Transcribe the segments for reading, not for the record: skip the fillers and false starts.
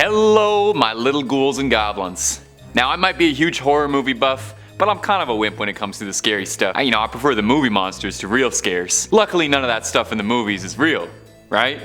Hello, my little ghouls and goblins. Now, I might be a huge horror movie buff, but I'm kind of a wimp when it comes to the scary stuff. I prefer the movie monsters to real scares. Luckily, none of that stuff in the movies is real, right?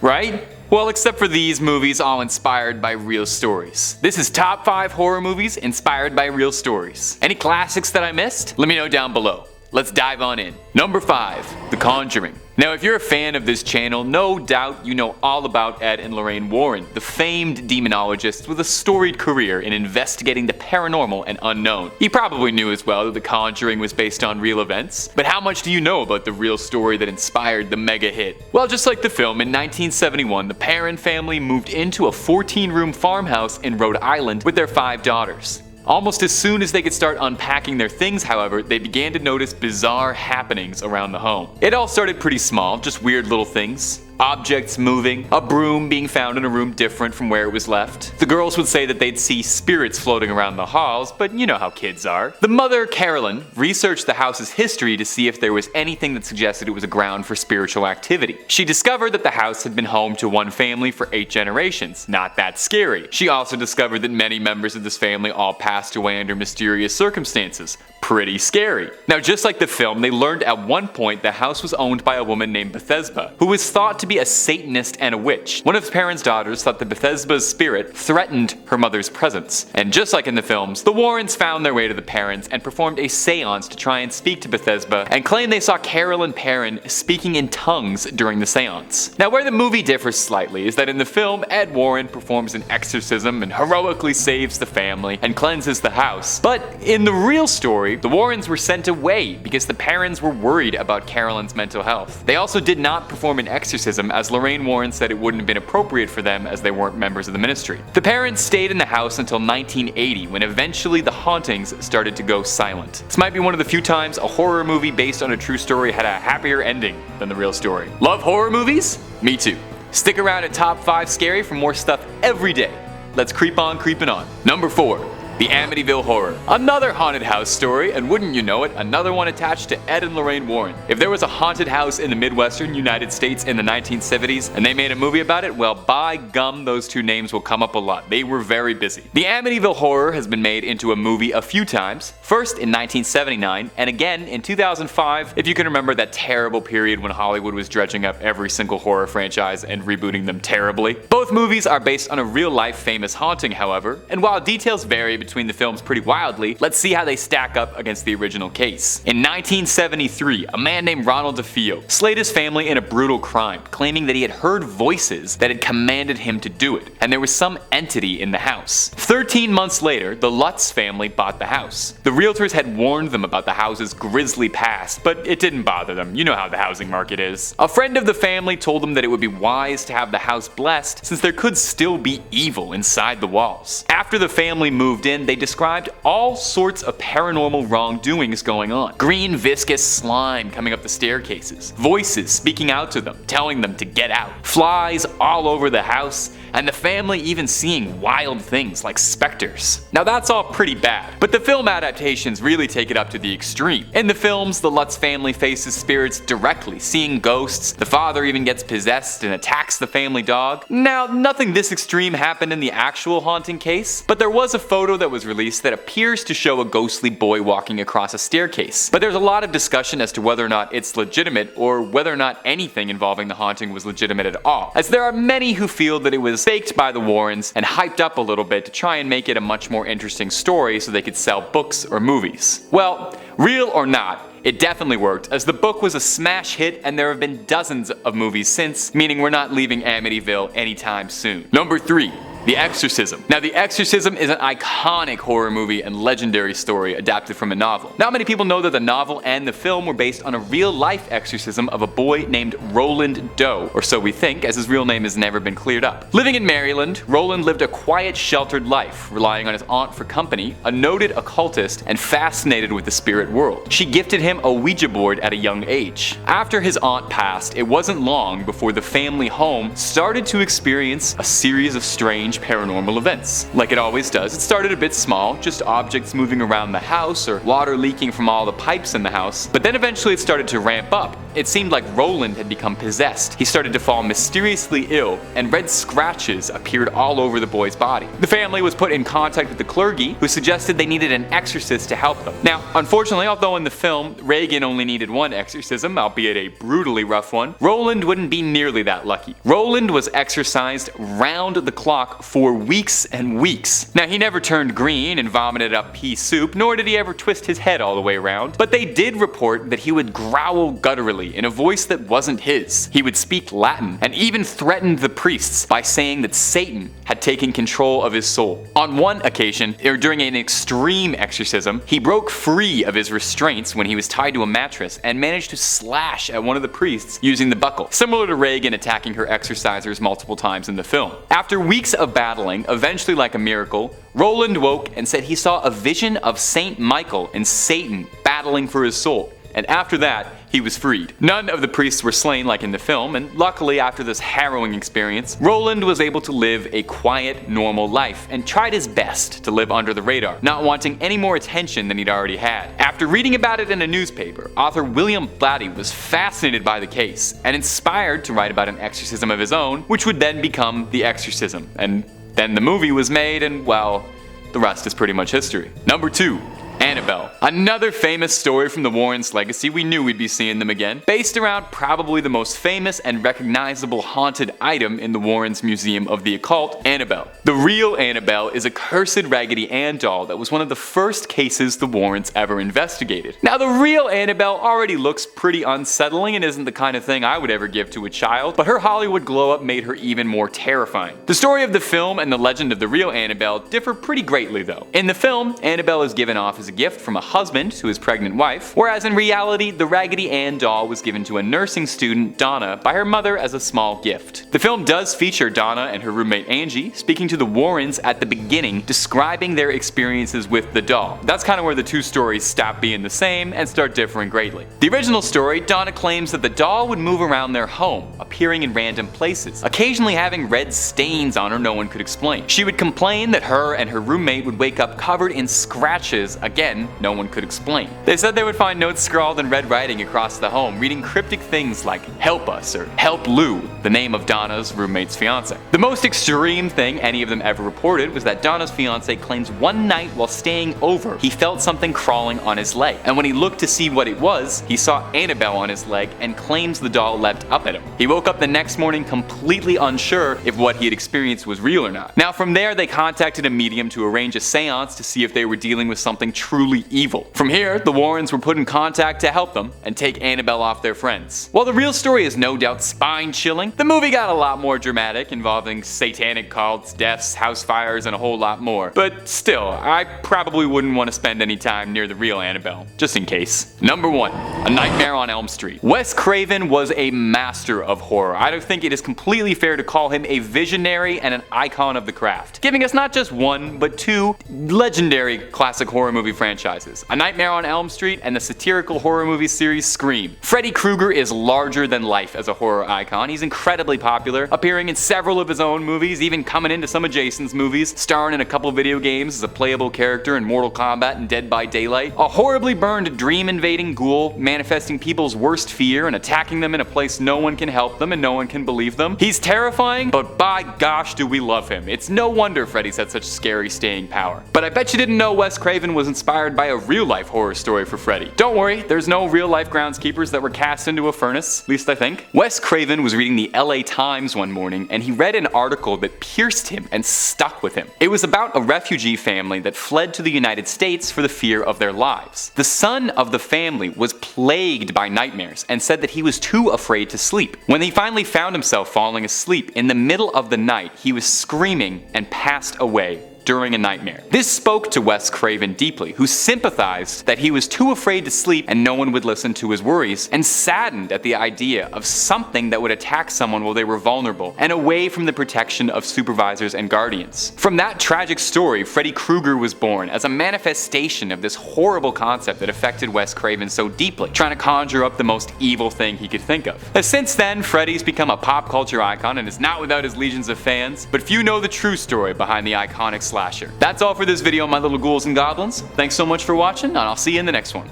Right? Well, except for these movies, all inspired by real stories. This is top 5 horror movies inspired by real stories. Any classics that I missed? Let me know down below. Let's dive on in. Number 5, The Conjuring. Now, if you're a fan of this channel, no doubt you know all about Ed and Lorraine Warren, the famed demonologists with a storied career in investigating the paranormal and unknown. You probably knew as well that The Conjuring was based on real events, but how much do you know about the real story that inspired the mega hit? Well, just like the film, in 1971, the Perron family moved into a 14-room farmhouse in Rhode Island with their 5 daughters. Almost as soon as they could start unpacking their things, however, they began to notice bizarre happenings around the home. It all started pretty small, just weird little things. Objects moving, a broom being found in a room different from where it was left. The girls would say that they'd see spirits floating around the halls, but you know how kids are. The mother, Carolyn, researched the house's history to see if there was anything that suggested it was a ground for spiritual activity. She discovered that the house had been home to one family for 8 generations. Not that scary. She also discovered that many members of this family all passed away under mysterious circumstances. Pretty scary. Now, just like the film, they learned at one point the house was owned by a woman named Bethesda, who was thought to be a Satanist and a witch. One of Perron's daughters thought that Bethesda's spirit threatened her mother's presence. And just like in the films, the Warrens found their way to the Perrons and performed a seance to try and speak to Bethesda and claimed they saw Carolyn Perron speaking in tongues during the seance. Now, where the movie differs slightly is that in the film, Ed Warren performs an exorcism and heroically saves the family and cleanses the house. But in the real story, the Warrens were sent away because the Perrons were worried about Carolyn's mental health. They also did not perform an exorcism, as Lorraine Warren said it wouldn't have been appropriate for them as they weren't members of the ministry. The Perrons stayed in the house until 1980, when eventually the hauntings started to go silent. This might be one of the few times a horror movie based on a true story had a happier ending than the real story. Love horror movies? Me too. Stick around at Top 5 Scary for more stuff every day. Let's keep on creeping on. Number 4. The Amityville Horror. Another haunted house story, and wouldn't you know it, another one attached to Ed and Lorraine Warren. If there was a haunted house in the Midwestern United States in the 1970s and they made a movie about it, well, by gum, those 2 names will come up a lot. They were very busy. The Amityville Horror has been made into a movie a few times, first in 1979 and again in 2005, if you can remember that terrible period when Hollywood was dredging up every single horror franchise and rebooting them terribly. Both movies are based on a real-life famous haunting, however, and while details vary between the films pretty wildly, let's see how they stack up against the original case. In 1973, a man named Ronald DeFeo slayed his family in a brutal crime, claiming that he had heard voices that had commanded him to do it, and there was some entity in the house. 13 months later, the Lutz family bought the house. The realtors had warned them about the house's grisly past, but it didn't bother them. You know how the housing market is. A friend of the family told them that it would be wise to have the house blessed, since there could still be evil inside the walls. After the family moved in, they described all sorts of paranormal wrongdoings going on. Green viscous slime coming up the staircases, voices speaking out to them, telling them to get out, flies all over the house, and the family even seeing wild things like specters. Now that's all pretty bad, but the film adaptations really take it up to the extreme. In the films, the Lutz family faces spirits directly, seeing ghosts. The father even gets possessed and attacks the family dog. Now, nothing this extreme happened in the actual haunting case, but there was a photo that was released that appears to show a ghostly boy walking across a staircase. But there's a lot of discussion as to whether or not it's legitimate, or whether or not anything involving the haunting was legitimate at all, as there are many who feel that it was faked by the Warrens and hyped up a little bit to try and make it a much more interesting story so they could sell books or movies. Well, real or not, it definitely worked, as the book was a smash hit and there have been dozens of movies since, meaning we're not leaving Amityville anytime soon. Number 3. The Exorcism. Now, The Exorcism is an iconic horror movie and legendary story adapted from a novel. Not many people know that the novel and the film were based on a real-life exorcism of a boy named Roland Doe, or so we think, as his real name has never been cleared up. Living in Maryland, Roland lived a quiet, sheltered life, relying on his aunt for company, a noted occultist, and fascinated with the spirit world. She gifted him a Ouija board at a young age. After his aunt passed, it wasn't long before the family home started to experience a series of strange paranormal events. Like it always does, it started a bit small, just objects moving around the house or water leaking from all the pipes in the house, but then eventually it started to ramp up, It seemed like Roland had become possessed. He started to fall mysteriously ill, and red scratches appeared all over the boy's body. The family was put in contact with the clergy, who suggested they needed an exorcist to help them. Now, unfortunately, although in the film, Regan only needed one exorcism, albeit a brutally rough one, Roland wouldn't be nearly that lucky. Roland was exorcised round the clock for weeks and weeks. Now, he never turned green and vomited up pea soup, nor did he ever twist his head all the way around, but they did report that he would growl gutturally in a voice that wasn't his. He would speak Latin, and even threatened the priests by saying that Satan had taken control of his soul. On one occasion, during an extreme exorcism, he broke free of his restraints when he was tied to a mattress and managed to slash at one of the priests using the buckle, similar to Regan attacking her exorcisers multiple times in the film. After weeks of battling, eventually like a miracle, Roland woke and said he saw a vision of Saint Michael and Satan battling for his soul, and after that, he was freed. None of the priests were slain like in the film, and luckily after this harrowing experience, Roland was able to live a quiet, normal life and tried his best to live under the radar, not wanting any more attention than he'd already had. After reading about it in a newspaper, author William Blatty was fascinated by the case and inspired to write about an exorcism of his own, which would then become The Exorcism. And then the movie was made, and well, the rest is pretty much history. Number 2. Annabelle. Another famous story from the Warrens' legacy. We knew we'd be seeing them again. Based around probably the most famous and recognizable haunted item in the Warrens' Museum of the Occult, Annabelle. The real Annabelle is a cursed Raggedy Ann doll that was one of the first cases the Warrens ever investigated. Now, the real Annabelle already looks pretty unsettling and isn't the kind of thing I would ever give to a child, but her Hollywood glow-up made her even more terrifying. The story of the film and the legend of the real Annabelle differ pretty greatly though. In the film, Annabelle is given off as a gift from a husband to his pregnant wife, whereas in reality, the Raggedy Ann doll was given to a nursing student, Donna, by her mother as a small gift. The film does feature Donna and her roommate Angie speaking to the Warrens at the beginning, describing their experiences with the doll. That's kind of where the two stories stop being the same and start differing greatly. The original story, Donna claims that the doll would move around their home, appearing in random places, occasionally having red stains on her no one could explain. She would complain that her and her roommate would wake up covered in scratches, again, no one could explain. They said they would find notes scrawled in red writing across the home, reading cryptic things like "Help us" or "Help Lou," the name of Donna's roommate's fiance. The most extreme thing any of them ever reported was that Donna's fiance claims one night while staying over, he felt something crawling on his leg, and when he looked to see what it was, he saw Annabelle on his leg and claims the doll leapt up at him. He woke up the next morning completely unsure if what he had experienced was real or not. Now from there, they contacted a medium to arrange a seance to see if they were dealing with something truly evil. From here, the Warrens were put in contact to help them and take Annabelle off their friends. While the real story is no doubt spine-chilling, the movie got a lot more dramatic, involving satanic cults, deaths, house fires, and a whole lot more. But still, I probably wouldn't want to spend any time near the real Annabelle, just in case. Number 1. A Nightmare on Elm Street. Wes Craven was a master of horror. I don't think it is completely fair to call him a visionary and an icon of the craft, giving us not just one, but two legendary classic horror movie franchises, A Nightmare on Elm Street and the satirical horror movie series Scream. Freddy Krueger is larger than life as a horror icon. He's incredibly popular, appearing in several of his own movies, even coming into some of Jason's movies, starring in a couple video games as a playable character in Mortal Kombat and Dead by Daylight. A horribly burned dream-invading ghoul, manifesting people's worst fear and attacking them in a place no one can help them and no one can believe them. He's terrifying, but by gosh do we love him. It's no wonder Freddy's had such scary staying power. But I bet you didn't know Wes Craven was inspired by a real-life horror story for Freddy. Don't worry, there's no real-life groundskeepers that were cast into a furnace, at least I think. Wes Craven was reading the LA Times one morning and he read an article that pierced him and stuck with him. It was about a refugee family that fled to the United States for the fear of their lives. The son of the family was plagued by nightmares and said that he was too afraid to sleep. When he finally found himself falling asleep in the middle of the night, he was screaming and passed away during a nightmare. This spoke to Wes Craven deeply, who sympathized that he was too afraid to sleep and no one would listen to his worries, and saddened at the idea of something that would attack someone while they were vulnerable and away from the protection of supervisors and guardians. From that tragic story, Freddy Krueger was born as a manifestation of this horrible concept that affected Wes Craven so deeply, trying to conjure up the most evil thing he could think of. Since then, Freddy's become a pop culture icon and is not without his legions of fans, but few know the true story behind the iconic slasher. That's all for this video, my little ghouls and goblins. Thanks so much for watching, and I'll see you in the next one.